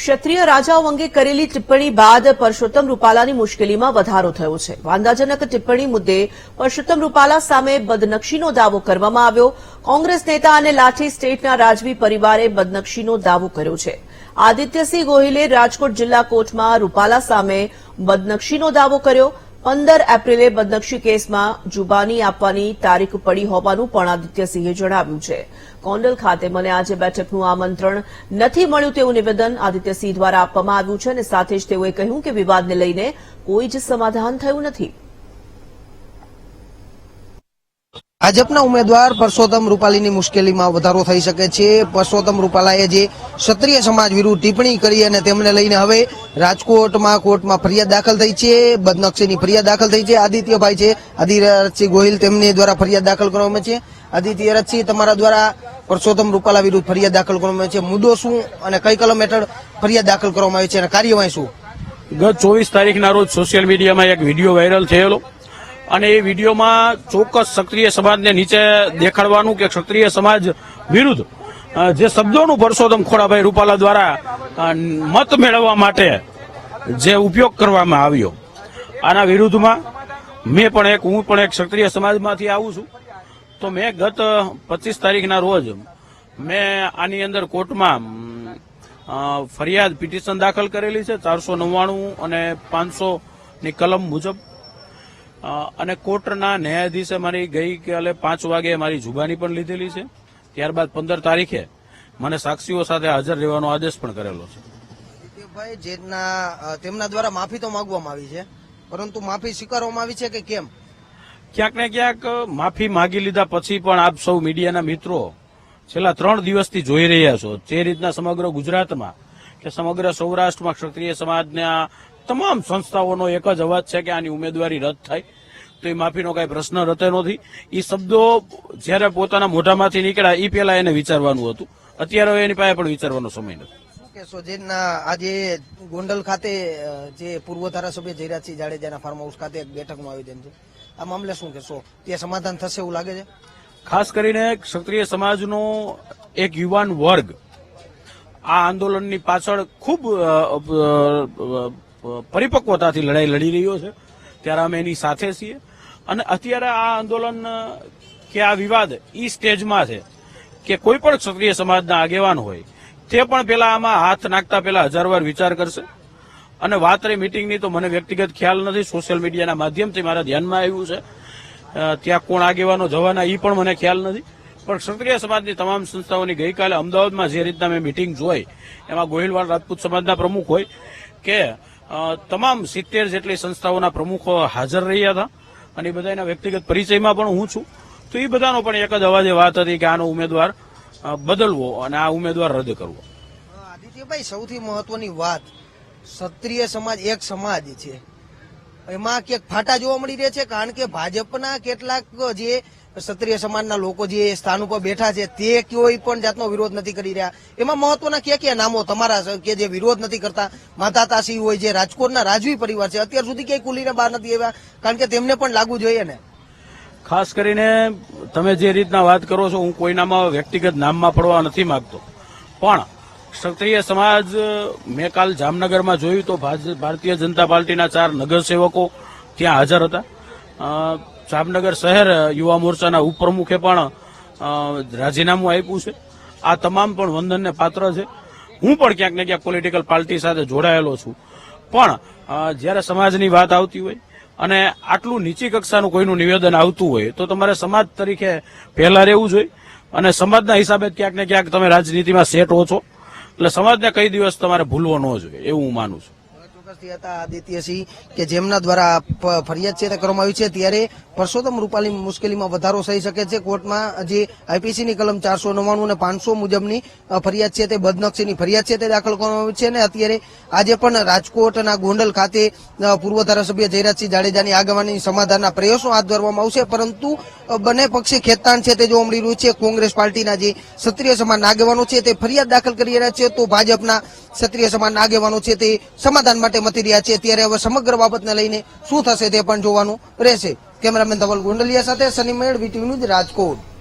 ક્ષત્રિય રાજાઓ અંગે કરેલી ટિપ્પણી બાદ પરસોત્તમ રૂપાલાની મુશ્કેલીમાં વધારો થયો છે। વાંધાજનક ટિપ્પણી મુદ્દે પરસોત્તમ રૂપાલા સામે બદનક્ષીનો દાવો કરવામાં આવ્યો। કોંગ્રેસ નેતા અને લાઠી સ્ટેટના રાજવી પરિવારે બદનક્ષીનો દાવો કર્યો છે। આદિત્યસિંહ ગોહિલે રાજકોટ જિલ્લા કોર્ટમાં રૂપાલા સામે બદનક્ષીનો દાવો કર્યો। 15 એપ્રિલે બદનક્ષી કેસમાં જુબાની આપવાની તારીખ પડી હોવાનું પણ આદિત્યસિંહે જણાવ્યું છે। ગોંડલ ખાતે મને આજે બેઠકનું આમંત્રણ નથી મળ્યું તેવું નિવેદન આદિત્યસિંહ દ્વારા આપવામાં આવ્યું છે અને સાથે જ તેઓએ કહ્યું કે વિવાદને લઈને કોઈ જ સમાધાન થયું નથી। ભાજપના ઉમેદવાર પરસોત્તમ રૂપાલાની મુશ્કેલીમાં વધારો થઈ શકે છે। પરસોત્તમ રૂપાલાએ જે ક્ષત્રિય સમાજ વિરુદ્ધ ટિપ્પણી કરી અને તેમને લઈને હવે રાજકોટમાં કોર્ટમાં ફરિયાદ દાખલ થઈ છે। બદનક્ષીની ફરિયાદ દાખલ થઈ છે। આદિત્યભાઈ છે, આદિત્યસિંહ ગોહિલ તેમની દ્વારા ફરિયાદ દાખલ કરવામાં છે। આદિત્યસિંહ, તમારા દ્વારા પરસોત્તમ રૂપાલા વિરુદ્ધ ફરિયાદ દાખલ કરવામાં છે, મુદ્દો શું અને કઈ કલમ હેઠળ ફરિયાદ દાખલ કરવામાં આવી છે અને કાર્યવાહી શું? ગત 24 તારીખના રોજ સોશિયલ મીડિયામાં એક વિડીયો વાયરલ થયેલો અને એ વિડીયોમાં ચોક્કસ ક્ષત્રિય સમાજને નીચે દેખાડવાનું કે ક્ષત્રિય સમાજ વિરુદ્ધ જે શબ્દોનું પરસોત્તમ ખોડાભાઈ રૂપાલા દ્વારા મત મેળવવા માટે જે ઉપયોગ કરવામાં આવ્યો, આના વિરુદ્ધમાં હું પણ એક ક્ષત્રિય સમાજમાંથી આવું છું, તો મેં ગત 25 તારીખના રોજ મેં આની અંદર કોર્ટમાં ફરિયાદ પિટિશન દાખલ કરેલી છે 499 અને 500 ની કલમ મુજબ, અને કોર્ટના ન્યાયાધીશે મારી ગઈકાલે 5 વાગે મારી જુબાની પણ લીધેલી છે। ત્યારબાદ 15 તારીખે મને સાક્ષીઓ સાથે હાજર રહેવાનો આદેશ પણ કરેલો છે। ભાઈ, તેમના દ્વારા માફી તો માંગવામાં આવી છે, પરંતુ માફી સ્વીકારવામાં આવી છે કે કેમ? ક્યાંક ને ક્યાંક માફી માંગી લીધા પછી પણ આપ સૌ મીડિયાના મિત્રો છેલ્લા 3 દિવસથી જોઈ રહ્યા છો જે રીતના સમગ્ર ગુજરાતમાં કે સમગ્ર સૌરાષ્ટ્રમાં ક્ષત્રિય સમાજના તમામ સંસ્થાઓનો એક જ અવાજ છે કે આની ઉમેદવારી રદ થાય, તો એ માફીનો કઈ પ્રશ્ન રહેતો નથી। એ શબ્દો જયારે પોતાના મોઢામાંથી નીકળ્યા એ પહેલા એને વિચારવાનું હતું, અત્યારે એની પાસે પણ વિચારવાનો સમય નથી। શું કહેશો, આજે ગોંડલ ખાતે જે પૂર્વ ધારાસભ્ય જયરાજસિંહ જાડેજાના ફાર્મ હાઉસ ખાતે એક બેઠકનું આયોજન છે, આ મામલે શું કહેશો? તે સમાધાન થશે એવું લાગે છે? ખાસ કરીને ક્ષત્રિય સમાજનો એક યુવાન વર્ગ આ આંદોલનની પાછળ ખૂબ પરિપક્વતાથી લડાઈ લડી રહ્યો છે, ત્યારે અમે એની સાથે છીએ। અને અત્યારે આ આંદોલન કે આ વિવાદ ઈ સ્ટેજમાં છે કે કોઈ પણ ક્ષત્રિય સમાજના આગેવાન હોય તે પણ પેલા આમાં હાથ નાખતા પહેલા 1000 વાર વિચાર કરશે। અને વાત રહી મિટિંગની, તો મને વ્યક્તિગત ખ્યાલ નથી, સોશિયલ મીડિયાના માધ્યમથી મારા ધ્યાનમાં આવ્યું છે, ત્યાં કોણ આગેવાનો જવાના એ પણ મને ખ્યાલ નથી, પણ ક્ષત્રિય સમાજની તમામ સંસ્થાઓની ગઈકાલે અમદાવાદમાં જે રીતના મેં મિટિંગ જોઈ, એમાં ગોહિલવાડ રાજપૂત સમાજના પ્રમુખ હોય કે તમામ 70 જેટલી સંસ્થાઓના પ્રમુખો હાજર રહ્યા હતા, અને એ બધાના વ્યક્તિગત પરિચયમાં પણ હું છું, તો એ બધાનો પણ એક જ અવાજે વાત હતી કે આનો ઉમેદવાર બદલવો અને આ ઉમેદવાર રદ કરવો। આદિત્યભાઈ, સૌથી મહત્વની વાત, ક્ષત્રિય સમાજ એક સમાજ છે, એમાં ક્યાંક ફાટા જોવા મળી રહ્યા છે, કારણ કે ભાજપના કેટલાક જે ક્ષત્રિય સમાજના લોકો જે સ્થાન ઉપર બેઠા છે તે કોઈ પણ જાતનો વિરોધ નથી કરી રહ્યા। એમાં મહત્વના કયા નામો તમારા કે જે વિરોધ નથી કરતા? માતાતાસિંહ હોય, જે રાજકોટના રાજવી પરિવાર છે, અત્યાર સુધી ક્યાંય ખુલીને બહાર નથી આવ્યા, કારણ કે તેમને પણ લાગવું જોઈએ ને। ખાસ કરીને તમે જે રીતના વાત કરો છો, હું કોઈનામાં વ્યક્તિગત નામમાં પડવા નથી માંગતો, પણ ક્ષત્રિય સમાજ મેં કાલ જામનગરમાં જોયું તો ભારતીય જનતા પાર્ટીના 4 નગરસેવકો ત્યાં હાજર હતા। જામનગર શહેર યુવા મોરચાના ઉપપ્રમુખે પણ રાજીનામું આપ્યું છે। આ તમામ પણ વંદનને પાત્ર છે। હું પણ ક્યાંક ને ક્યાંક પોલિટિકલ પાર્ટી સાથે જોડાયેલો છું, પણ જ્યારે સમાજની વાત આવતી હોય અને આટલું નીચી કક્ષાનું કોઈનું નિવેદન આવતું હોય તો તમારે સમાજ તરીકે પહેલા રહેવું જોઈએ, અને સમાજના હિસાબે ક્યાંક ને ક્યાંક તમે રાજનીતિમાં સેટ હો છો, એટલે સમાજને કઈ દિવસ તમારે ભૂલવો ન જોઈએ એવું હું માનું છું। આદિત્યસિંહ કે જેમના દ્વારા ફરિયાદ છે તે કરવામાં આવી છે, ત્યારે પરસોત્તમ રૂપાલાની મુશ્કેલીમાં વધારો થઈ શકે છે। કોર્ટમાં જે આઈપીસીની કલમ 499 અને 500 મુજબની ફરિયાદ છે તે બદનક્ષીની ફરિયાદ છે તે દાખલ કરવામાં આવી છે, અને અત્યારે આજે પણ રાજકોટના ગોંડલ ખાતે પૂર્વ ધારાસભ્ય જયરાજસિંહ જાડેજાની આગેવાની સમાધાનના પ્રયાસો હાથ ધરવામાં આવશે, પરંતુ બંને પક્ષે ખેંચતાણ છે તે જોવા મળી રહ્યું છે। કોંગ્રેસ પાર્ટીના જે ક્ષત્રિય સમાજના આગેવાનો છે તે ફરિયાદ દાખલ કરી રહ્યા છે, તો ભાજપના ક્ષત્રિય સમાજના આગેવાનો છે તે સમાધાન માટે મતી રહ્યા છે। ત્યારે હવે સમગ્ર બાબતને લઈને શું થશે તે પણ જોવાનું રહેશે। કેમેરામેન ધવલ ગોંડલિયા સાથે સની મેળ, વીટીવી ન્યૂઝ, રાજકોટ।